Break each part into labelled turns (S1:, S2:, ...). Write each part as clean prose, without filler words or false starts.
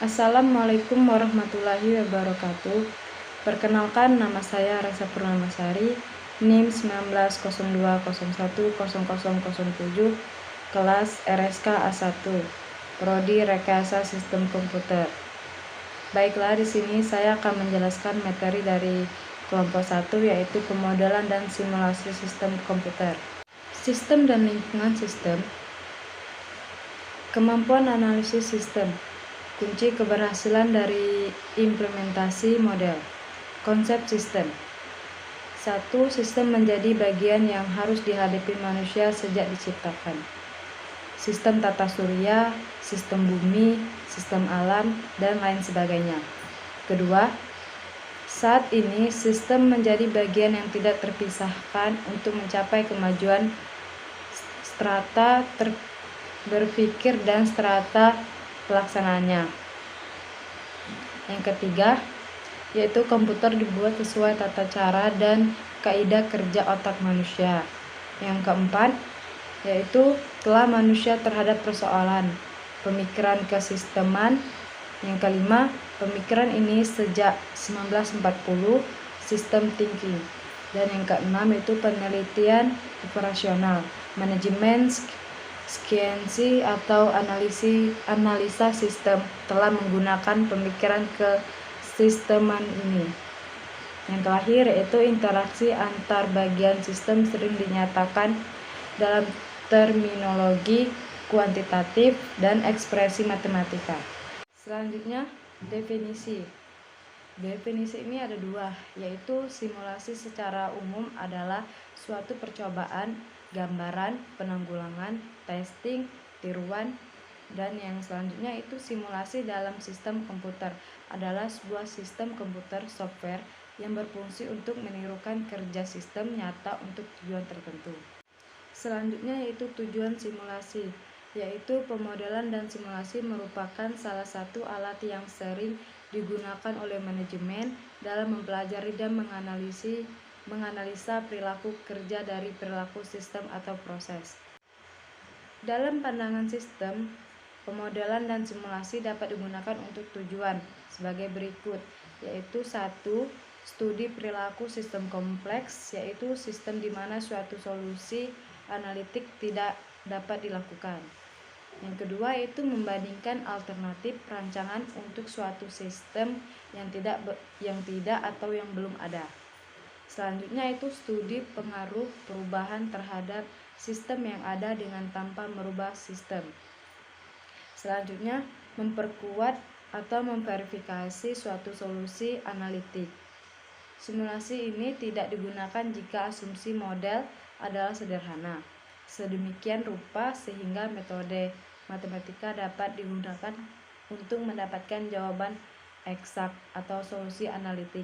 S1: Assalamualaikum warahmatullahi wabarakatuh. Perkenalkan, nama saya Resa Purnamasari, NIM 1902010007, kelas RSK A1, Prodi Rekayasa Sistem Komputer. Baiklah, di sini saya akan menjelaskan materi dari kelompok 1, yaitu pemodelan dan simulasi sistem komputer. Sistem dan lingkungan sistem. Kemampuan analisis sistem. Kunci keberhasilan dari implementasi model. Konsep sistem. 1. Sistem menjadi bagian yang harus dihadapi manusia sejak diciptakan. Sistem tata surya, sistem bumi, sistem alam, dan lain sebagainya. Kedua, saat ini sistem menjadi bagian yang tidak terpisahkan untuk mencapai kemajuan strata berpikir dan strata pelaksanaannya. Yang ketiga, yaitu komputer dibuat sesuai tata cara dan kaidah kerja otak manusia. Yang keempat, yaitu telah manusia terhadap persoalan pemikiran kesisteman. Yang kelima, pemikiran ini sejak 1940, sistem thinking. Dan yang keenam, yaitu penelitian operasional, manajemen skiensi atau analisa sistem telah menggunakan pemikiran kesisteman ini. Yang terakhir, yaitu interaksi antar bagian sistem sering dinyatakan dalam terminologi kuantitatif dan ekspresi matematika. Selanjutnya, definisi. Definisi ini ada dua, yaitu simulasi secara umum adalah suatu percobaan, gambaran, penanggulangan, testing, tiruan, dan yang selanjutnya itu simulasi dalam sistem komputer adalah sebuah sistem komputer software yang berfungsi untuk menirukan kerja sistem nyata untuk tujuan tertentu. Selanjutnya yaitu tujuan simulasi, yaitu pemodelan dan simulasi merupakan salah satu alat yang sering digunakan oleh manajemen dalam mempelajari dan menganalisa perilaku kerja dari perilaku sistem atau proses. Dalam pandangan sistem, pemodelan dan simulasi dapat digunakan untuk tujuan sebagai berikut, yaitu 1. Studi perilaku sistem kompleks, yaitu sistem di mana suatu solusi analitik tidak dapat dilakukan. Yang kedua yaitu membandingkan alternatif rancangan untuk suatu sistem yang tidak atau yang belum ada. Selanjutnya itu studi pengaruh perubahan terhadap sistem yang ada dengan tanpa merubah sistem. Selanjutnya, memperkuat atau memverifikasi suatu solusi analitik. Simulasi ini tidak digunakan jika asumsi model adalah sederhana. Sedemikian rupa sehingga metode matematika dapat digunakan untuk mendapatkan jawaban eksak atau solusi analitik.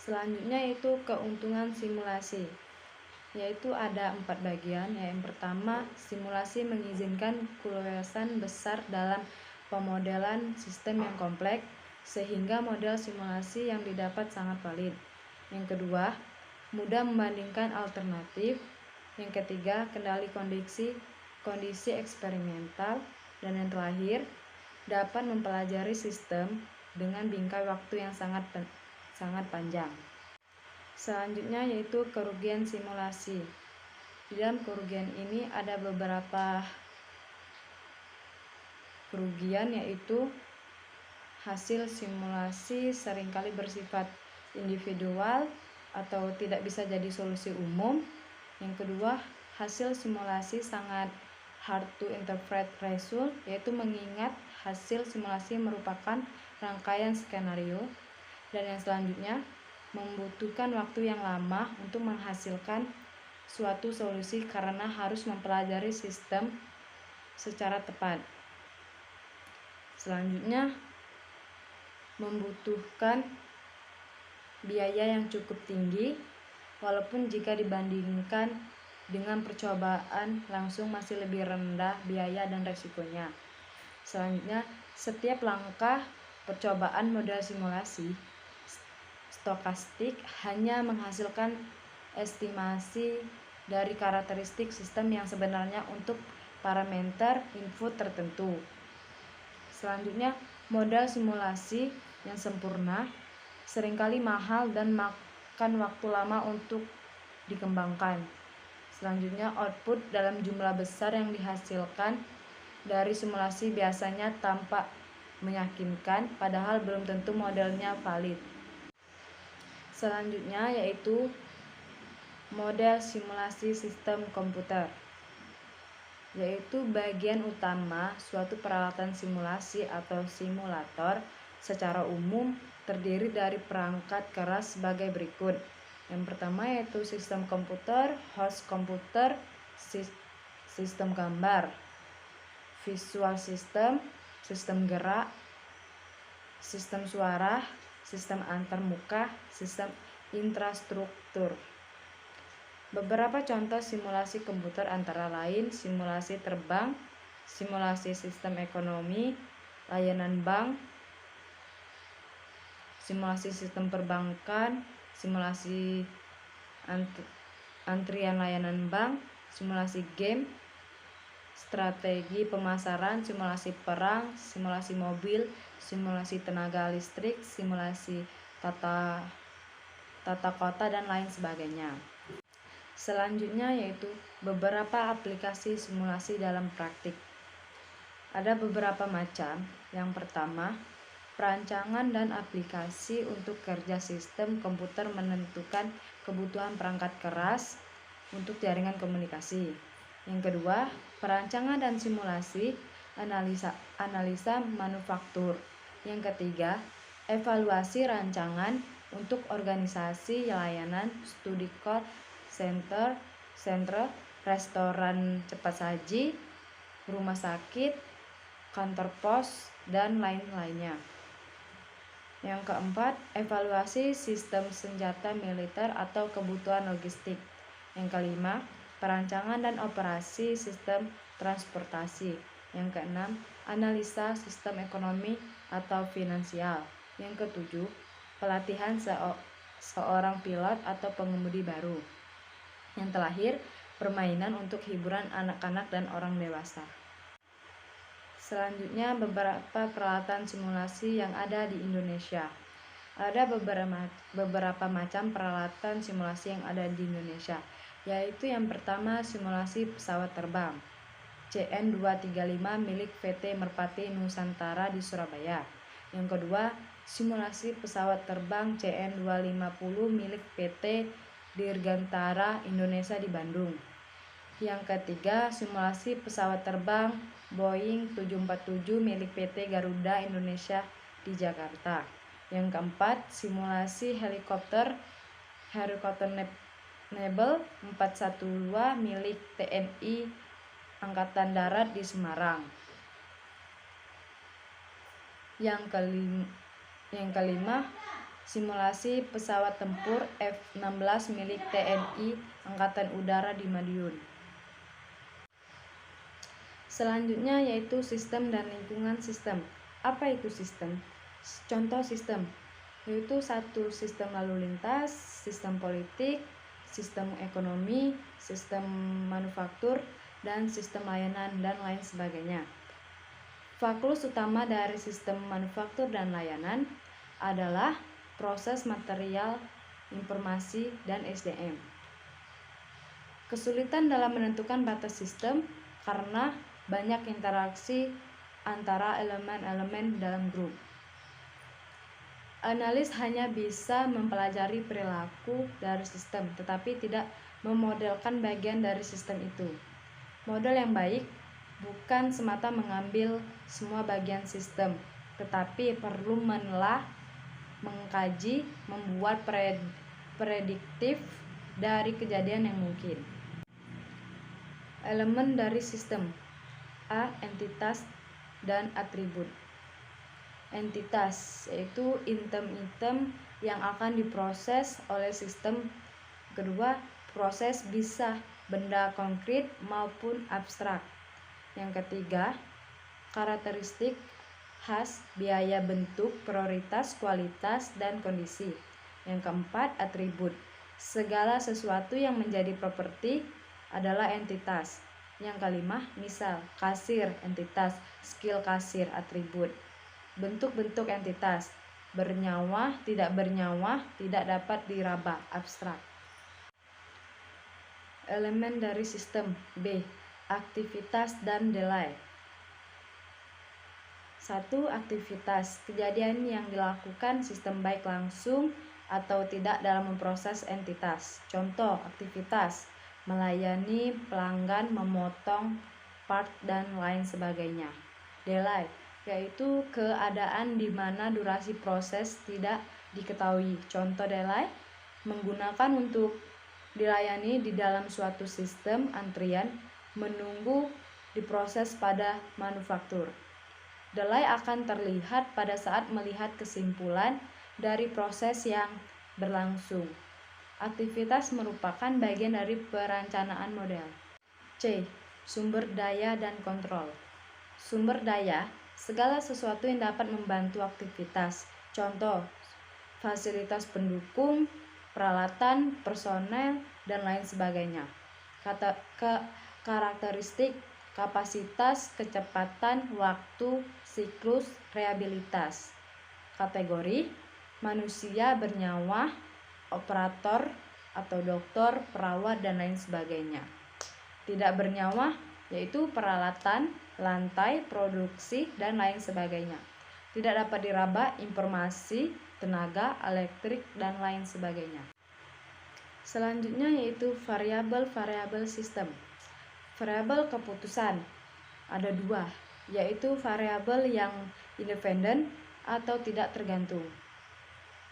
S1: Selanjutnya yaitu keuntungan simulasi, yaitu ada 4 bagian. Yang pertama, simulasi mengizinkan keluasan besar dalam pemodelan sistem yang kompleks sehingga model simulasi yang didapat sangat valid. Yang kedua, mudah membandingkan alternatif. Yang ketiga, kendali kondisi eksperimental. Dan yang terakhir, dapat mempelajari sistem dengan bingkai waktu yang sangat panjang. Selanjutnya yaitu kerugian simulasi. Di dalam kerugian ini ada beberapa kerugian, yaitu hasil simulasi seringkali bersifat individual atau tidak bisa jadi solusi umum. Yang kedua, hasil simulasi sangat hard to interpret result, yaitu mengingat hasil simulasi merupakan rangkaian skenario. Dan yang selanjutnya, membutuhkan waktu yang lama untuk menghasilkan suatu solusi karena harus mempelajari sistem secara tepat. Selanjutnya, membutuhkan biaya yang cukup tinggi, walaupun jika dibandingkan dengan percobaan langsung masih lebih rendah biaya dan resikonya. Selanjutnya, setiap langkah percobaan model simulasi stokastik hanya menghasilkan estimasi dari karakteristik sistem yang sebenarnya untuk parameter input tertentu. Selanjutnya, Modal simulasi yang sempurna seringkali mahal dan makan waktu lama untuk dikembangkan. Selanjutnya, output dalam jumlah besar yang dihasilkan dari simulasi biasanya tampak meyakinkan, padahal belum tentu modelnya valid. Selanjutnya yaitu model simulasi sistem komputer, yaitu bagian utama suatu peralatan simulasi atau simulator. Secara umum terdiri dari perangkat keras sebagai berikut. Yang pertama yaitu sistem komputer, host komputer, sistem gambar, visual system, sistem gerak, sistem suara, sistem antarmuka, sistem infrastruktur. Beberapa contoh simulasi komputer antara lain simulasi terbang, simulasi sistem ekonomi, layanan bank, simulasi sistem perbankan, simulasi antrian layanan bank, simulasi game, strategi pemasaran, simulasi perang, simulasi mobil, simulasi tenaga listrik, simulasi tata kota, dan lain sebagainya. Selanjutnya yaitu beberapa aplikasi simulasi dalam praktik. Ada beberapa macam. Yang pertama, perancangan dan aplikasi untuk kerja sistem komputer menentukan kebutuhan perangkat keras untuk jaringan komunikasi. Yang kedua, perancangan dan simulasi analisa manufaktur. Yang ketiga, evaluasi rancangan untuk organisasi layanan, studi call center, restoran cepat saji, rumah sakit, kantor pos, dan lain-lainnya. Yang keempat, evaluasi sistem senjata militer atau kebutuhan logistik. Yang kelima, perancangan dan operasi sistem transportasi. Yang keenam, analisa sistem ekonomi atau finansial. Yang ketujuh, pelatihan seorang pilot atau pengemudi baru. Yang terakhir, permainan untuk hiburan anak-anak dan orang dewasa. Selanjutnya, beberapa peralatan simulasi yang ada di Indonesia. Ada beberapa macam peralatan simulasi yang ada di Indonesia, yaitu yang pertama simulasi pesawat terbang CN235 milik PT Merpati Nusantara di Surabaya. Yang kedua, simulasi pesawat terbang CN250 milik PT Dirgantara Indonesia di Bandung. Yang ketiga, simulasi pesawat terbang Boeing 747 milik PT Garuda Indonesia di Jakarta. Yang keempat, simulasi helikopter Nebel 412 milik TNI Angkatan Darat di Semarang. Yang kelima, simulasi pesawat tempur F-16 milik TNI Angkatan Udara di Madiun. Selanjutnya yaitu sistem dan lingkungan sistem. Apa itu sistem? Contoh sistem yaitu 1. Sistem lalu lintas, sistem politik, sistem ekonomi, sistem manufaktur, dan sistem layanan, dan lain sebagainya. Fakultas utama dari sistem manufaktur dan layanan adalah proses material, informasi, dan SDM. Kesulitan dalam menentukan batas sistem karena banyak interaksi antara elemen-elemen dalam grup. Analis hanya bisa mempelajari perilaku dari sistem, tetapi tidak memodelkan bagian dari sistem itu. Model yang baik bukan semata mengambil semua bagian sistem, tetapi perlu menelaah, mengkaji, membuat prediktif dari kejadian yang mungkin. Elemen dari sistem: A. Entitas dan atribut. Entitas yaitu item-item yang akan diproses oleh sistem. Kedua, proses bisa benda konkret maupun abstrak. Yang ketiga, karakteristik, khas, biaya, bentuk, prioritas, kualitas, dan kondisi. Yang keempat, atribut. Segala sesuatu yang menjadi properti adalah entitas. Yang kelima, misal, kasir, entitas, skill kasir, atribut. Bentuk-bentuk entitas: bernyawa, tidak dapat diraba, abstrak. Elemen dari sistem. B. Aktivitas dan delay. 1. Aktivitas: kejadian yang dilakukan sistem baik langsung atau tidak dalam memproses entitas. Contoh aktivitas: melayani pelanggan, memotong part, dan lain sebagainya. Delay, yaitu keadaan di mana durasi proses tidak diketahui. Contoh delay: menggunakan untuk dilayani di dalam suatu sistem antrian, menunggu diproses pada manufaktur. Delay akan terlihat pada saat melihat kesimpulan dari proses yang berlangsung. Aktivitas merupakan bagian dari perencanaan model. C. Sumber daya dan kontrol. Sumber daya: segala sesuatu yang dapat membantu aktivitas. Contoh, fasilitas pendukung, peralatan, personel, dan lain sebagainya. Karakteristik: kapasitas, kecepatan, waktu, siklus, reliabilitas. Kategori: manusia bernyawa, operator atau dokter, perawat, dan lain sebagainya. Tidak bernyawa, yaitu peralatan, lantai, produksi, dan lain sebagainya. Tidak dapat diraba, informasi, tenaga, elektrik, dan lain sebagainya. Selanjutnya yaitu variabel sistem. Variabel keputusan ada 2, yaitu variabel yang independen atau tidak tergantung.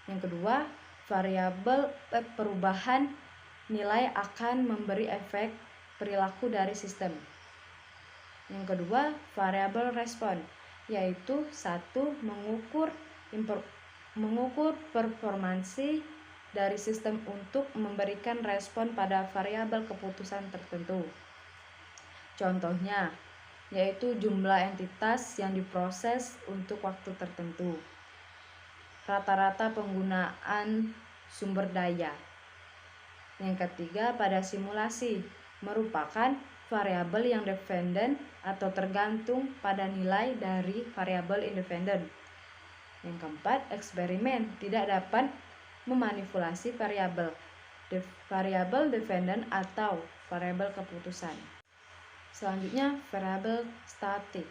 S1: Yang kedua, variabel perubahan nilai akan memberi efek perilaku dari sistem. Yang kedua, variabel respon, yaitu 1. Mengukur performansi dari sistem untuk memberikan respon pada variabel keputusan tertentu. Contohnya yaitu jumlah entitas yang diproses untuk waktu tertentu. Rata-rata penggunaan sumber daya. Yang ketiga, pada simulasi, merupakan variabel yang dependen atau tergantung pada nilai dari variabel independen. Yang keempat, eksperimen tidak dapat memanipulasi variabel dependen atau variabel keputusan. Selanjutnya, variabel statik,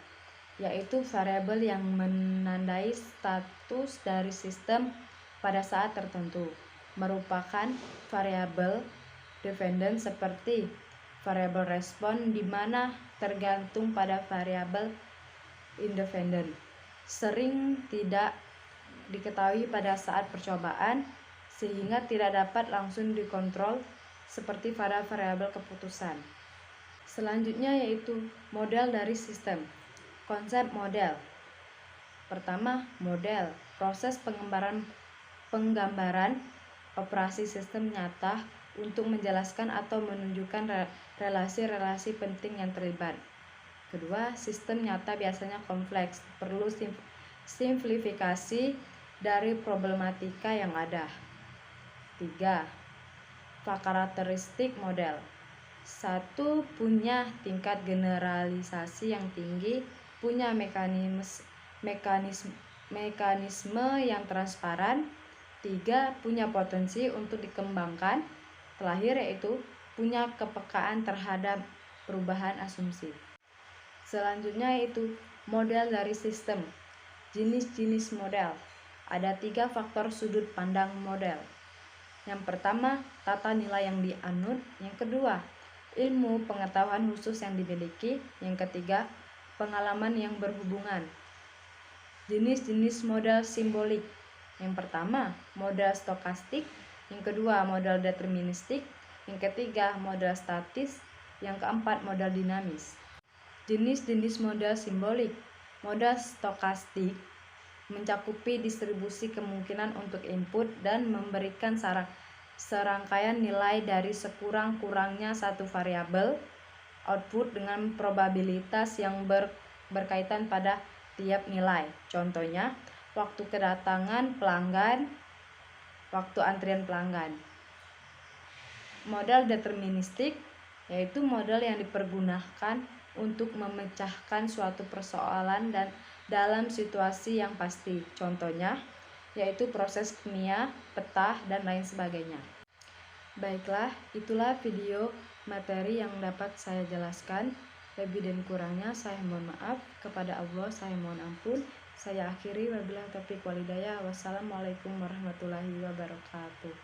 S1: yaitu variabel yang menandai status dari sistem pada saat tertentu. Merupakan variabel dependen seperti variabel respon di mana tergantung pada variabel independen. Sering tidak diketahui pada saat percobaan sehingga tidak dapat langsung dikontrol seperti pada variabel keputusan. Selanjutnya yaitu model dari sistem. Konsep model. Pertama, model, proses penggambaran operasi sistem nyata untuk menjelaskan atau menunjukkan relasi-relasi penting yang terlibat. Kedua, sistem nyata biasanya kompleks, perlu simplifikasi dari problematika yang ada. 3. Karakteristik model. 1. Punya tingkat generalisasi yang tinggi, punya mekanisme yang transparan. 3. Punya potensi untuk dikembangkan. Terakhir yaitu punya kepekaan terhadap perubahan asumsi. Selanjutnya yaitu model dari sistem. Jenis-jenis model. Ada 3 faktor sudut pandang model. Yang pertama, tata nilai yang dianut. Yang kedua, ilmu pengetahuan khusus yang dimiliki. Yang ketiga, pengalaman yang berhubungan. Jenis-jenis model simbolik. Yang pertama, model stokastik. Yang kedua, model deterministik. Yang ketiga, model statis. Yang keempat, model dinamis. Jenis-jenis model simbolik. Model stokastik mencakupi distribusi kemungkinan untuk input dan memberikan serangkaian nilai dari sekurang-kurangnya satu variabel output dengan probabilitas yang berkaitan pada tiap nilai. Contohnya, waktu kedatangan pelanggan, waktu antrian pelanggan. Model deterministik yaitu model yang dipergunakan untuk memecahkan suatu persoalan dan dalam situasi yang pasti. Contohnya, yaitu proses kimia, peta, dan lain sebagainya. Baiklah, itulah video materi yang dapat saya jelaskan. Lebih dan kurangnya saya mohon maaf. Kepada Allah saya mohon ampun. Saya akhiri, wabillahi taufiq wal hidayah. Wassalamualaikum warahmatullahi wabarakatuh.